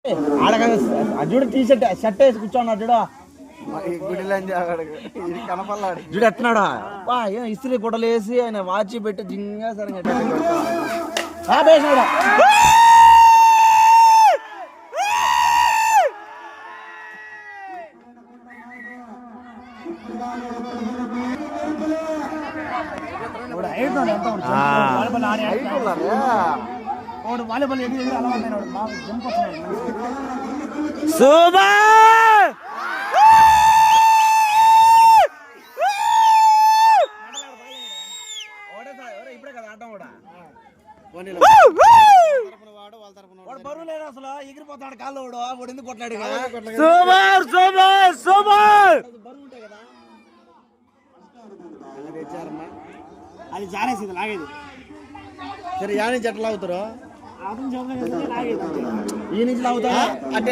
చూడు T shirt shirt వేసి కూర్చోన్నాడు చూడు చూడు ఎత్తున్నాడా ఇస్త్రీ గుడ్డలు వేసి ఆయన వాచి పెట్టి జింగా సరే ఇప్పుడే కదా ఆటం కూడా బరువు లేదు అసలు ఎగిరిపోతాడు కాళ్ళు వాడు ఎందుకు కొట్లాడు బరువు ఉంటాయి కదా అది జారేసింది లాగేది సరే యా నుంచి ఎట్లా లాగుతారు ఈ నుంచి లాగుతారా అంటే